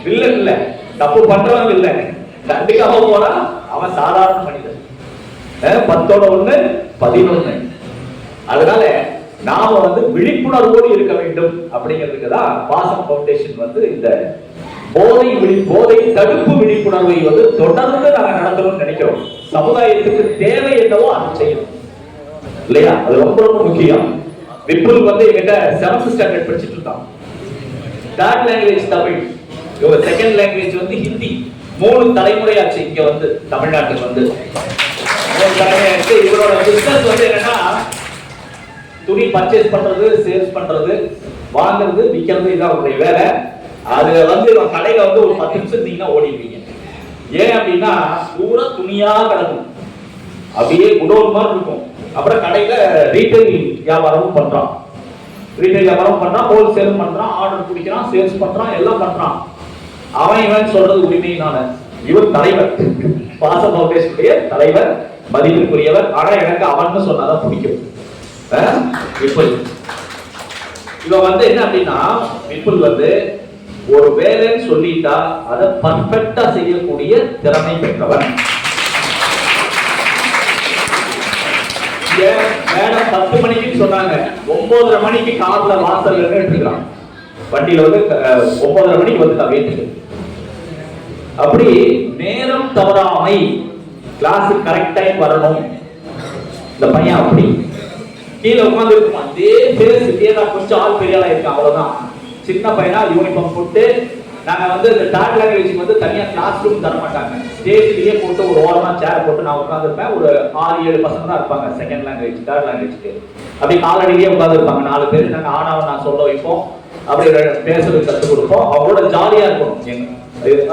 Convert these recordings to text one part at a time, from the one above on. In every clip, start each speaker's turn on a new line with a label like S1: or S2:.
S1: Villain இல்ல, தப்பு பண்றவங்க இல்ல, கண்டுக்காம போனா அவன் சாதாரண மனிதன். 10 11. அதனால நாம விழிப்புணர்வோடு இருக்க வேண்டும் அப்படிங்கிறதுக்கு தான் பாசம் ஃபவுண்டேஷன் இந்த போதை தடுப்பு விழிப்புணர்வை தொடர்ந்து நாங்க நடத்தணும்னு நினைக்கிறோம். சமுதாயத்துக்கு தேவை என்னவோ அதை செய்யணும் இல்லையா? அது ரொம்ப ரொம்ப முக்கியம். விப்புல் என்கிட்ட 7th ஸ்டாண்டர்ட் படிச்சுட்டு இருக்கான். 3rd லாங்குவேஜ் தமிழ், இவங்க 2nd லாங்குவேஜ் ஹிந்தி. 3 தலைமுறையாச்சு இங்க தமிழ்நாட்டுக்கு 3 தலைமுறையாச்சு. இவரோட பிசினஸ் என்னன்னா துணி பர்ச்சேஸ் பண்றது, சேல்ஸ் பண்றது, வாங்குறது, விற்கிறது, இதான் அவருடைய வேலை. அது இவன் கடையில ஒரு 10 நிமிஷம் இருந்தீங்கன்னா ஓடிடுவீங்க. ஏன் அப்படின்னா பூரா துணியா கிடக்கும், அப்படியே குடோன் மாதிரி இருக்கும். அப்புறம் கடையில ரீட்டைல் வியாபாரமும் பண்றான், ஹோல்சேலும் பண்றான், ஆர்டர் பிடிக்கிறான், சேல்ஸ் பண்றான், எல்லாம் பண்றான். அவன் சொல்றது உரிமையினால இவர் தலைவர், பாசம் ஃபவுண்டேஷனுடைய தலைவர், மதிப்பிற்குரியவர். ஆனா எனக்கு அவன் சொன்னாதான் பிடிக்கும். விப்புல் இவன் என்ன அப்படின்னா, விப்புல் ஒரு வேலைன்னு சொல்லிட்டா அதை பர்ஃபெக்ட்டா செய்யக்கூடிய திறமை பெற்றவன். மேடம் 10 மணிக்கு சொன்னாங்க, 9:30 மணிக்கு கார்ல வாசல்ல எடுத்துக்கிறான். வண்டியில 9:30 மணிக்கு வந்துட்டான் வீட்டுக்கு. அப்படி நேரம் தவறாமை, கிளாஸுக்கு கரெக்ட் டைம் வரணும். இந்த பையன் அப்படி கீழே உட்கார்ந்து இருக்குமா, இதே பேஸ் இதேதான், கொஞ்சம் ஆள் பெரிய ஆளா இருக்கு, அவ்வளவுதான். சின்ன பையனா யூனிஃபார்ம் போட்டு, நாங்க இந்த 3rd லாங்குவேஜ்க்கு தனியா கிளாஸ் ரூம் தர மாட்டாங்க, ஸ்டேஜ்லயே போட்டு ஒரு ஓரமா சேர் போட்டு நான் உட்கார்ந்துருப்பேன். ஒரு 6-7 பசங்க தான் இருப்பாங்க 2nd லாங்குவேஜ் 3rd லாங்குவேஜ்க்கு. அப்படி காலடியிலேயே உட்கார்ந்துருப்பாங்க 4 பேர். நாங்க ஆனாவும் நான் சொல்ல வைப்போம், அப்படி பேசுறது கற்றுக் கொடுப்போம். அவங்களோட ஜாலியா இருக்கணும்,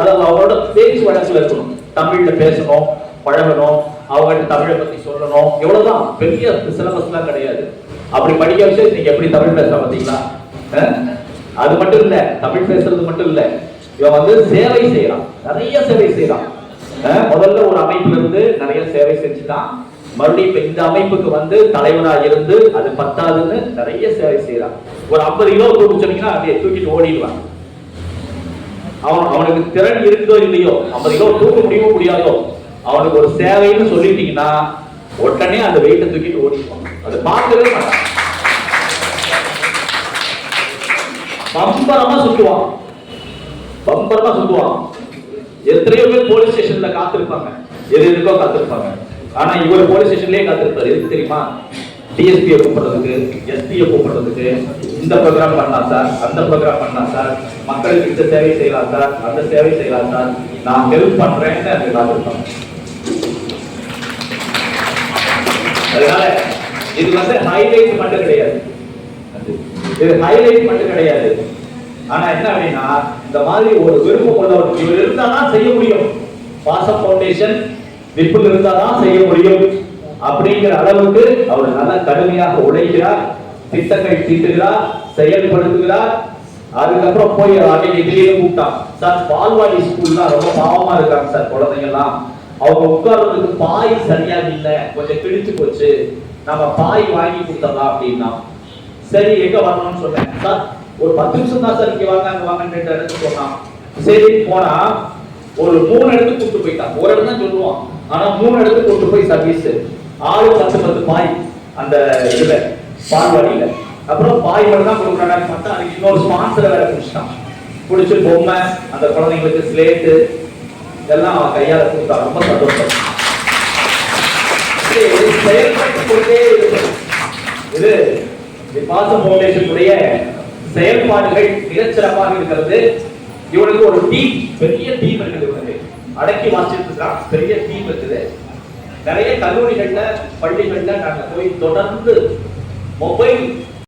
S1: அதாவது அவங்களோட பேச்சு வழக்குல இருக்கணும், தமிழ்ல பேசணும், பழகணும், அவங்ககிட்ட தமிழை பத்தி சொல்லணும். எவ்வளவுதான், பெரிய சிலபஸ் எல்லாம் கிடையாது. அப்படி படிக்க வச்சு நீங்க எப்படி தமிழ் பேச பார்த்தீங்களா? அது மட்டும் இல்ல, தமிழ் பேசுறது மட்டும் இல்ல, இவன் சேவை செய்யறான், நிறைய சேவை செய்யறான். முதல்ல ஒரு அமைப்புல இருந்து நிறைய சேவை செஞ்சுட்டான். மறுபடியும் இப்ப இந்த அமைப்புக்கு தலைவரா இருந்து அது பத்தாதுன்னு நிறைய சேவை செய்யறான். ஒரு 50 கிலோ தூக்கி சொன்னீங்கன்னா அப்படியே தூக்கிட்டு ஓடிடுவான். அவனுக்கு திறன் இருக்குதோ இல்லையோ, 50 கிலோ தூக்க முடியுமோ முடியாதோ, அவனுக்கு ஒரு சேவைன்னு சொல்லிட்டீங்கன்னா உடனே அந்த வெயிட்டை தூக்கிட்டு ஓடிடுவான். அதை பார்க்கவே மாட்டான், பம்பரமா சுத்துவான். எத்தனையோ பேர் போலீஸ் ஸ்டேஷன்ல காத்திருப்பாங்க, எதுக்கோ காத்திருப்பாங்க. ஆனா இவர் போலீஸ் ஸ்டேஷன்லயே காத்திருப்பாரு. எதுக்கு தெரியுமா? டிஎஸ்பியை கூப்பிடுறதுக்கு, எஸ்பியை கூப்பிடுறதுக்கு, இந்த ப்ரோக்ராம் பண்ணலாம் சார், அந்த ப்ரோக்ராம் பண்ணலாம் சார், மக்களுக்கு இந்த சேவை செய்யலாம் சார், அந்த சேவை செய்யலாம் சார், நான் ஹெல்ப் பண்றேன்னு அது காத்திருப்பாங்க. அதனால இது ஹைலைட் மட்டும் கிடையாது, இது ஹைலைட் மட்டும் கிடையாது. ஆனா என்ன அப்படின்னா, இந்த மாதிரி ஒரு விருப்பம் உள்ளவர் இவர் இருந்தாதான் செய்ய முடியும். பாசம் ஃபவுண்டேஷன் விப்புல் இருந்தாதான் செய்ய முடியும் அப்படிங்கிற அளவுக்கு அவர் நல்ல கடுமையாக உழைக்கிறார், திட்டங்கள் தீட்டுகிறார், செயல்படுத்துகிறார். அதுக்கப்புறம் போய் அன்னைக்கு திடீர்னு கூப்பிட்டான், சார் பால்வாடி ஸ்கூல்லாம் ரொம்ப பாவமா இருக்காங்க சார் குழந்தைங்க எல்லாம், அவங்க உட்கார்றதுக்கு பாய் சரியா இல்லை, கொஞ்சம் கிழிச்சு போச்சு, நம்ம பாய் வாங்கி கொடுத்தலாம் அப்படின்னா. சரி எங்க வரணும்னு சொன்னேன். சார் ஒரு 10 நிமிஷம் தான் சார், இங்க வாங்க அங்க வாங்கன்னு இடத்துக்கு சொன்னான். சரி போனா ஒரு 3 இடத்துக்கு கூட்டு போயிட்டான். ஒரு இடம் தான் சொல்லுவான், ஆனா 3 இடத்துக்கு கூட்டு போய் சர்வீஸ், ஆளு 10 பாய் அந்த இதுல பால்வாடியில. அப்புறம் பாய் மட்டும் தான் கொடுக்குறாங்க பார்த்தா அதுக்கு இன்னொரு ஸ்பான்சரை வேற பிடிச்சிட்டான். பிடிச்சி பொம்மை, அந்த குழந்தைங்களுக்கு ஸ்லேட்டு இதெல்லாம் அவன் கையால கொடுத்தா. ரொம்ப சந்தோஷம். செயல்பட்டு கொண்டே இருக்கு. இது பாசம் ஃபவுண்டேஷனுடைய செயல்பாடுகள் மிகச்சிறப்பாக இருக்கிறது. இவனுக்கு ஒரு டீம், பெரிய டீம் இருக்குது. இவனுக்கு அடக்கி வாசிட்டு இருக்கான், பெரிய டீம் இருக்குது. நிறைய கல்லூரிகள்ல, பள்ளிகள்ல நாங்க போய் தொடர்ந்து மொபைல்